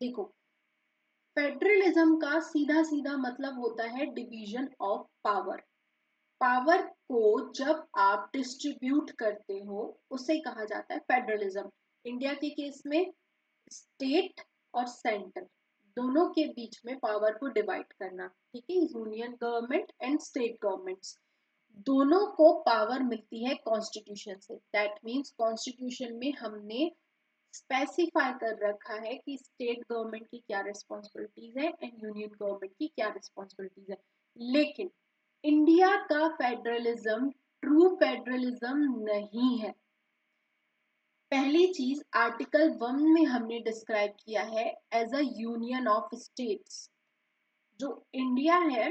देखो, फेडरलिज्म का सीधा सीधा मतलब होता है डिवीजन ऑफ पावर। पावर को जब आप डिस्ट्रीब्यूट करते हो उसे कहा जाता है फेडरलिज्म। इंडिया के केस में स्टेट और सेंटर दोनों के बीच में पावर को डिवाइड करना, ठीक है। Union government and state governments दोनों को पावर मिलती है कॉन्स्टिट्यूशन से। दैट मीन्स कॉन्स्टिट्यूशन में हमने स्पेसिफाई कर रखा है कि स्टेट गवर्नमेंट की क्या रिस्पॉन्सिबिलिटीज है एंड यूनियन गवर्नमेंट की क्या रिस्पॉन्सिबिलिटीज है। लेकिन इंडिया का फेडरलिज्म ट्रू फेडरलिज्म नहीं है। पहली चीज, आर्टिकल 1 में हमने डिस्क्राइब किया है as a union of states. जो इंडिया है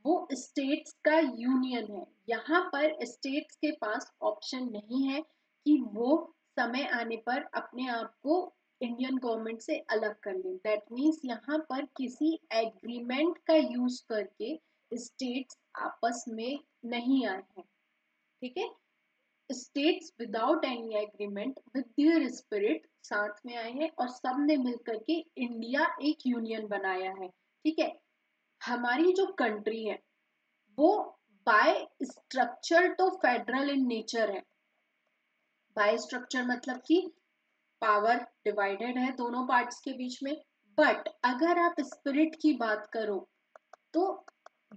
वो स्टेट्स का यूनियन है। यहाँ पर स्टेट्स के पास ऑप्शन नहीं है कि वो समय आने पर अपने आप को इंडियन गवर्नमेंट से अलग कर लें। दैट मीन्स यहाँ पर किसी एग्रीमेंट का यूज करके स्टेट्स आपस में नहीं आए हैं, ठीक है। States without any agreement with their spirit साथ में आए हैं और सब ने मिलकर के इंडिया एक यूनियन बनाया है, ठीक है। हमारी जो कंट्री है वो बाय स्ट्रक्चर तो फेडरल इन नेचर है। बाय स्ट्रक्चर मतलब कि पावर डिवाइडेड है दोनों पार्ट्स के बीच में। बट अगर आप स्पिरिट की बात करो तो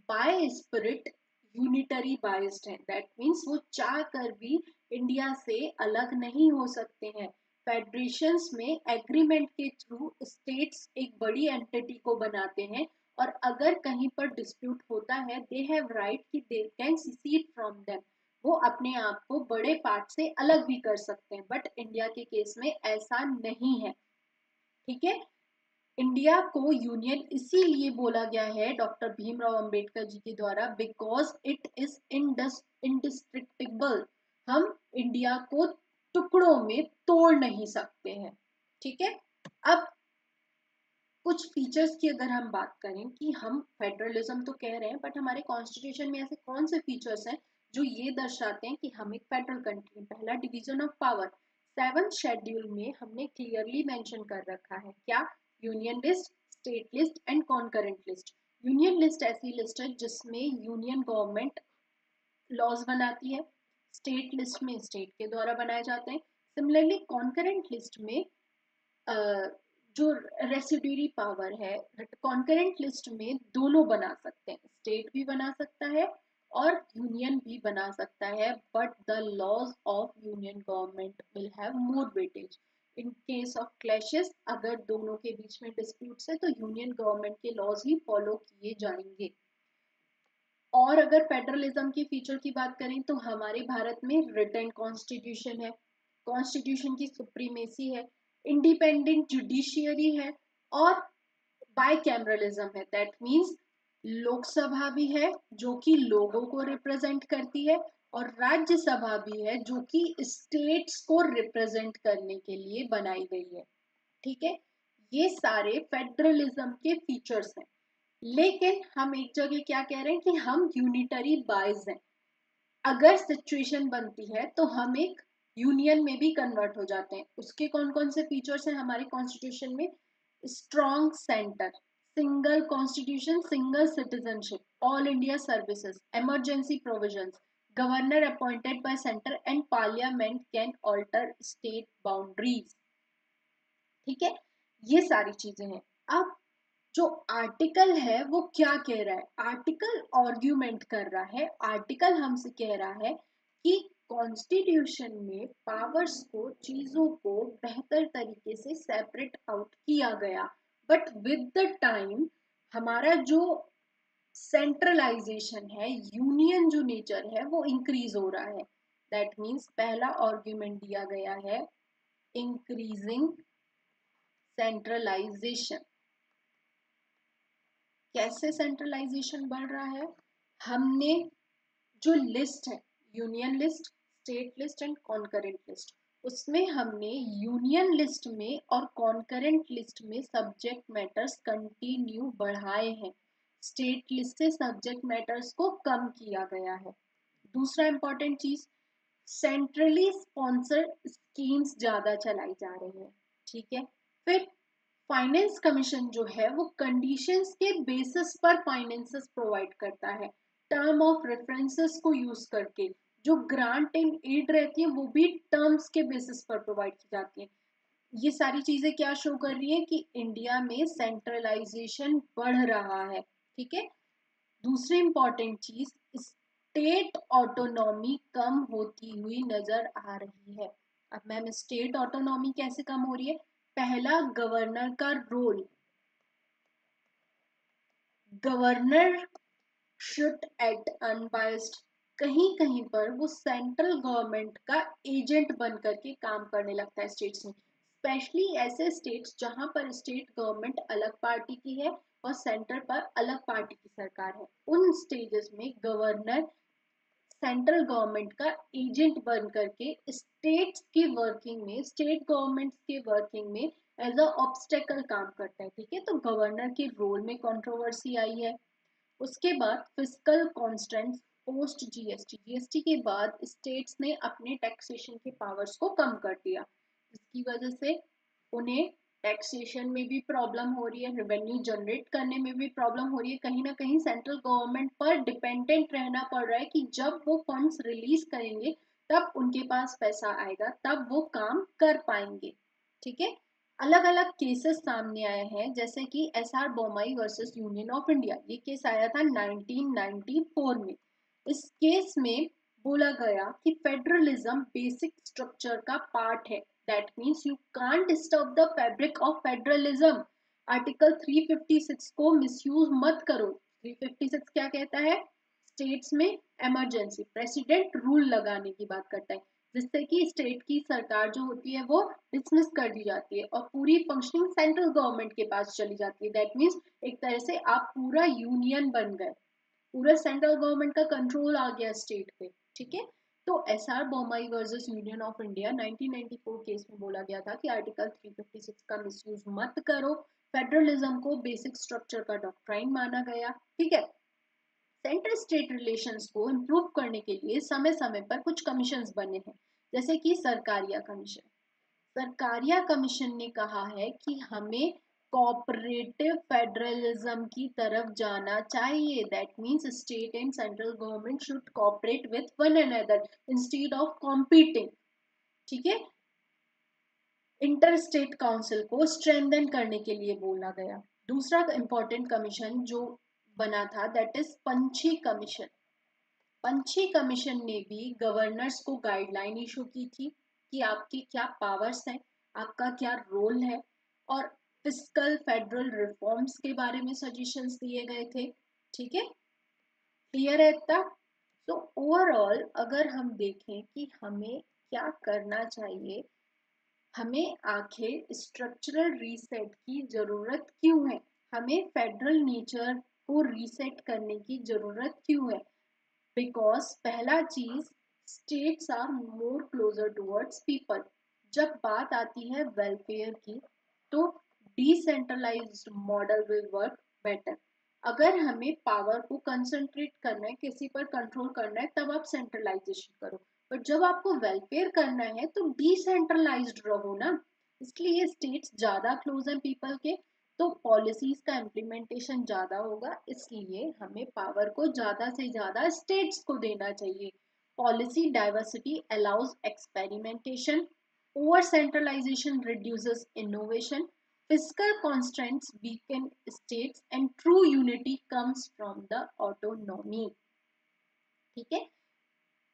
बाय स्पिरिट यूनिटरी बाइज्ड है। दैट मीन्स वो चाह कर भी इंडिया से अलग नहीं हो सकते हैं। फेडरेशंस में एग्रीमेंट के थ्रू स्टेट्स एक बड़ी एंटिटी को बनाते हैं और अगर कहीं पर डिस्प्यूट होता है दे हैव राइट कि they can seed from them. वो अपने आप को बड़े पार्ट से अलग भी कर सकते हैं, बट इंडिया के केस में ऐसा नहीं है, ठीक है। इंडिया को यूनियन इसीलिए बोला गया है डॉक्टर भीमराव अंबेडकर जी के द्वारा बिकॉज इट इज इंडिस्ट्रिक्टिबल। हम इंडिया को टुकड़ों में तोड़ नहीं सकते हैं, ठीक है। अब कुछ फीचर्स की अगर हम बात करें कि हम फेडरलिज्म तो कह रहे हैं बट हमारे कॉन्स्टिट्यूशन में ऐसे कौन से फीचर्स हैं जो ये दर्शाते हैं कि हम एक फेडरल कंट्री हैं। पहला, division of power. 7th schedule में हमने क्लियरली मेंशन कर रखा है क्या? Union list, state list and concurrent list. Union list ऐसी लिस्ट है जिसमें यूनियन गवर्नमेंट लॉज बनाती है। स्टेट लिस्ट में स्टेट के द्वारा बनाए जाते हैं। सिमिलरली कॉन्करेंट लिस्ट में जो रेसिड्यूरी पावर है, कॉन्करेंट लिस्ट में दोनों बना सकते हैं, स्टेट भी बना सकता है और यूनियन भी बना सकता है, but the laws of union government will have more weightage in case of clashes. अगर दोनों के बीच में डिस्प्यूट्स है तो यूनियन गवर्नमेंट के लॉज ही फॉलो किए जाएंगे। और अगर फेडरलिज्म की फीचर की बात करें तो हमारे भारत में रिटन कॉन्स्टिट्यूशन है, कॉन्स्टिट्यूशन की सुप्रीमेसी है, इंडिपेंडेंट जुडिशियरी है और बाय कैमरलिज्म है। दैट मीन्स लोकसभा भी है जो कि लोगों को रिप्रेजेंट करती है और राज्यसभा भी है जो कि स्टेट्स को रिप्रेजेंट करने के लिए बनाई गई है, ठीक है। ये सारे फेडरलिज्म के फीचर्स हैं। लेकिन हम एक जगह क्या कह रहे हैं कि हम यूनिटरी बाइज हैं। अगर सिचुएशन बनती है तो हम एक यूनियन में भी कन्वर्ट हो जाते हैं। उसके कौन कौन से फीचर्स हैं हमारे कॉन्स्टिट्यूशन में? Strong centre, single constitution, single citizenship, all India services, emergency provisions, governor appointed by centre and parliament can alter state boundaries, ठीक है। ये सारी चीजें हैं। अब जो आर्टिकल है वो क्या कह रहा है? आर्टिकल आर्ग्यूमेंट कर रहा है, आर्टिकल हमसे कह रहा है कि कॉन्स्टिट्यूशन में पावर्स को, चीजों को बेहतर तरीके से सेपरेट आउट किया गया, बट विद द टाइम हमारा जो सेंट्रलाइजेशन है, यूनियन जो नेचर है वो इंक्रीज हो रहा है। दैट मीन्स पहला आर्ग्यूमेंट दिया गया है इंक्रीजिंग सेंट्रलाइजेशन। कैसे सेंट्रलाइजेशन बढ़ रहा है? हमने जो लिस्ट है, union list, state list and concurrent list, उसमें हमने यूनियन लिस्ट में और कॉन्करेंट लिस्ट में सब्जेक्ट मैटर्स कंटिन्यू बढ़ाए हैं। स्टेट लिस्ट से सब्जेक्ट मैटर्स को कम किया गया है। दूसरा इंपॉर्टेंट चीज, सेंट्रली स्पॉन्सर्ड स्कीम्स ज्यादा चलाई जा रही है, ठीक है। फिर फाइनेंस कमीशन जो है वो कंडीशंस के बेसिस पर फाइनेंसेस प्रोवाइड करता है, टर्म ऑफ रेफरेंसेस को यूज करके। जो ग्रांट एंड एड रहती है वो भी टर्म्स के बेसिस पर प्रोवाइड की जाती है। ये सारी चीजें क्या शो कर रही है कि इंडिया में सेंट्रलाइजेशन बढ़ रहा है। ठीक है। दूसरी इंपॉर्टेंट चीज, स्टेट ऑटोनॉमी कम होती हुई नजर आ रही है। अब मैम स्टेट ऑटोनॉमी कैसे कम हो रही है? पहला, गवर्नर का role. Governor should act unbiased. कहीं कहीं पर वो सेंट्रल गवर्नमेंट का एजेंट बन करके काम करने लगता है स्टेट्स में, स्पेशली ऐसे स्टेट्स जहां पर स्टेट गवर्नमेंट अलग पार्टी की है और सेंटर पर अलग पार्टी की सरकार है। उन स्टेजेस में गवर्नर सेंट्रल गवर्नमेंट का एजेंट बन करके स्टेट्स की वर्किंग में, स्टेट गवर्नमेंट्स के वर्किंग में एज अ ऑब्स्टेकल काम करता है। ठीक है, तो गवर्नर के रोल में कंट्रोवर्सी आई है। उसके बाद fiscal constants post GST, GST के बाद स्टेट्स ने अपने टैक्सेशन के पावर्स को कम कर दिया, जिसकी वजह से उन्हें टैक्सेशन में भी प्रॉब्लम हो रही है, रेवेन्यू जनरेट करने में भी प्रॉब्लम हो रही है। कहीं ना कहीं सेंट्रल गवर्नमेंट पर डिपेंडेंट रहना पड़ रहा है कि जब वो फंड्स रिलीज करेंगे तब उनके पास पैसा आएगा, तब वो काम कर पाएंगे। ठीक है। अलग अलग केसेस सामने आए हैं, जैसे कि SR Bommai versus union of India. ये केस आया था 1994 में। इस केस में बोला गया कि फेडरलिज्म बेसिक स्ट्रक्चर का पार्ट है, that means you can't disturb the fabric of federalism. Article 356 को मिसयूज मत करो। 356 क्या कहता है? स्टेट्स में इमरजेंसी प्रेसिडेंट रूल लगाने की बात करता है, जिससे कि स्टेट की सरकार जो होती है वो डिसमिस कर दी जाती है और पूरी फंक्शनिंग सेंट्रल गवर्नमेंट के पास चली जाती है। दैट मीन्स एक तरह से आप पूरा यूनियन बन गए, पूरा सेंट्रल गवर्नमेंट का कंट्रोल आ गया स्टेट पे। ठीक है। तो SR Bommai versus union of India 1994 case में बोला गया था कि आर्टिकल 356 का मिसयूज मत करो। फेडरलिज्म को बेसिक स्ट्रक्चर का डॉक्ट्राइन माना गया। ठीक है। सेंटर स्टेट रिलेशंस को इम्प्रूव करने के लिए समय समय पर कुछ कमीशंस बने हैं, जैसे कि सरकारिया कमीशन। सरकारिया कमीशन ने कहा है कि हमें कोऑपरेटिव फेडरलिज्म की तरफ जाना चाहिए, that means state and central government should cooperate with one another instead of competing. ठीक है। इंटर स्टेट काउंसिल को स्ट्रेंथन करने के लिए बोला गया। दूसरा इंपॉर्टेंट कमीशन जो बना था दैट इज पंछी कमीशन। पंछी कमीशन ने भी गवर्नर्स को गाइडलाइन इशू की थी कि आपकी क्या पावर्स हैं, आपका क्या रोल है, और फिस्कल फेडरल रिफॉर्म्स के बारे में सजेशंस दिए गए थे। ठीक है। क्लियर है इतना? तो ओवरऑल अगर हम देखें कि हमें क्या करना चाहिए, हमें आखिर स्ट्रक्चरल रीसेट की जरूरत क्यों है, हमें फेडरल नेचर को रीसेट करने की जरूरत क्यों है? बिकॉज पहला चीज, states are more closer towards people. जब बात आती है वेलफेयर की तो decentralised model will work better. अगर हमें पावर को कंसंट्रेट करना है, किसी पर कंट्रोल करना है, तब आप सेंट्रलाइजेशन करो। बट जब आपको वेलफेयर करना है तो डिसेंट्रलाइज्ड रहो ना। इसलिए स्टेट्स ज्यादा क्लोज हैं पीपल के, तो पॉलिसीज का इम्प्लीमेंटेशन ज्यादा होगा, इसलिए हमें पावर को ज्यादा से ज्यादा स्टेट्स को देना चाहिए। Policy diversity allows experimentation, over centralisation reduces innovation, fiscal constraints weaken states and true unity comes from the autonomy। ठीक है।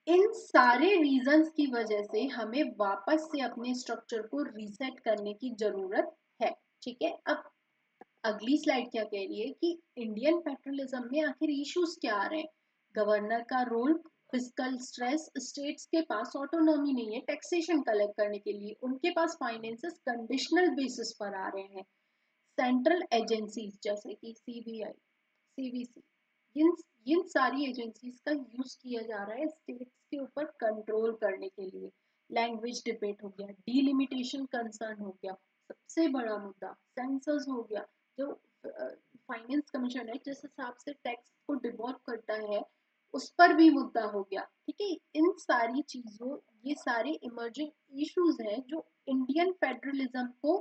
इन सारे रीजंस की वजह से हमें वापस से अपने स्ट्रक्चर को रीसेट करने की जरूरत है। ठीक है। अब अगली स्लाइड क्या कह रही है कि इंडियन फेडरलिज्म में आखिर इश्यूज क्या आ रहे हैं? गवर्नर का रोल, फिस्कल स्ट्रेस, स्टेट्स के पास ऑटोनॉमी नहीं है टैक्सेशन कलेक्ट करने के लिए, उनके पास फाइनेंसेस कंडीशनल बेसिस पर आ रहे हैं। सेंट्रल एजेंसीज जैसे कि सीबीआई, सीबीसी, इन इन सारी एजेंसीज का यूज किया जा रहा है स्टेट्स के ऊपर कंट्रोल करने के लिए। लैंग्वेज डिबेट हो गया, डीलिमिटेशन कंसर्न हो गया, सबसे बड़ा मुद्दा सेंसस हो गया। जो फाइनेंस कमीशन है जिस हिसाब से टैक्स को डिवॉल्व करता है, उस पर भी मुद्दा हो गया। ठीक है। इन सारी चीजों, ये सारे इमर्जिंग इश्यूज हैं जो इंडियन फेडरलिज्म को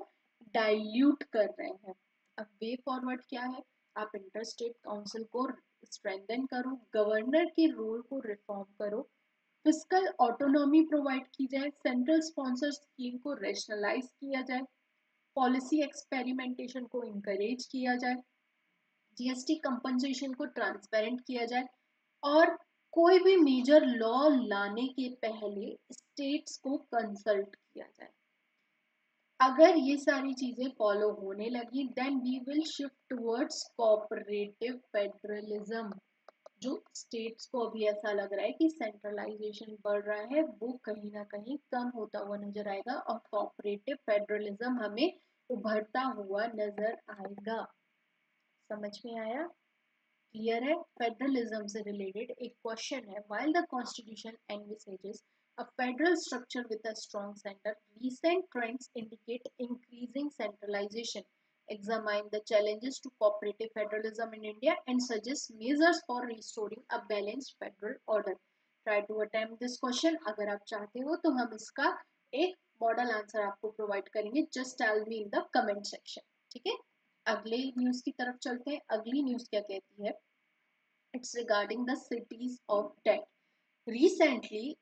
डाइल्यूट कर रहे हैं। अब वे फॉरवर्ड क्या है? आप इंटर स्टेट काउंसिल को स्ट्रेंथन करो, गवर्नर के रोल को रिफॉर्म करो, फिस्कल ऑटोनॉमी प्रोवाइड की जाए, सेंट्रल स्पॉन्सर स्कीम को रेशनलाइज किया जाए, पॉलिसी एक्सपेरिमेंटेशन को इंकरेज किया जाए, जीएसटी कंपनसेशन को ट्रांसपेरेंट किया जाए, और कोई भी मेजर लॉ लाने के पहले स्टेट्स को कंसल्ट किया जाए। अगर ये सारी चीजें फॉलो होने लगी then we will shift towards cooperative federalism. जो स्टेट्स को अभी ऐसा लग रहा है कि सेंट्रलाइजेशन बढ़ रहा है, वो कहीं ना कहीं कम होता हुआ नजर आएगा और कोऑपरेटिव फेडरलिज्म हमें उभरता हुआ नजर आएगा। समझ में आया? क्लियर है? फेडरलिज्म से रिलेटेड एक क्वेश्चन है, while the constitution envisages a federal structure with a strong center, recent trends indicate increasing centralization. Examine the challenges to cooperative federalism in India and suggest measures for restoring a balanced federal order. Try to attempt this question. अगर आप चाहते हो तो हम इसका एक model answer आपको provide करेंगे. Just tell me in the comment section. ठीक है? अगले न्यूज की तरफ चलते हैं. अगली न्यूज क्या कहती है? It's regarding the cities of debt. Recently,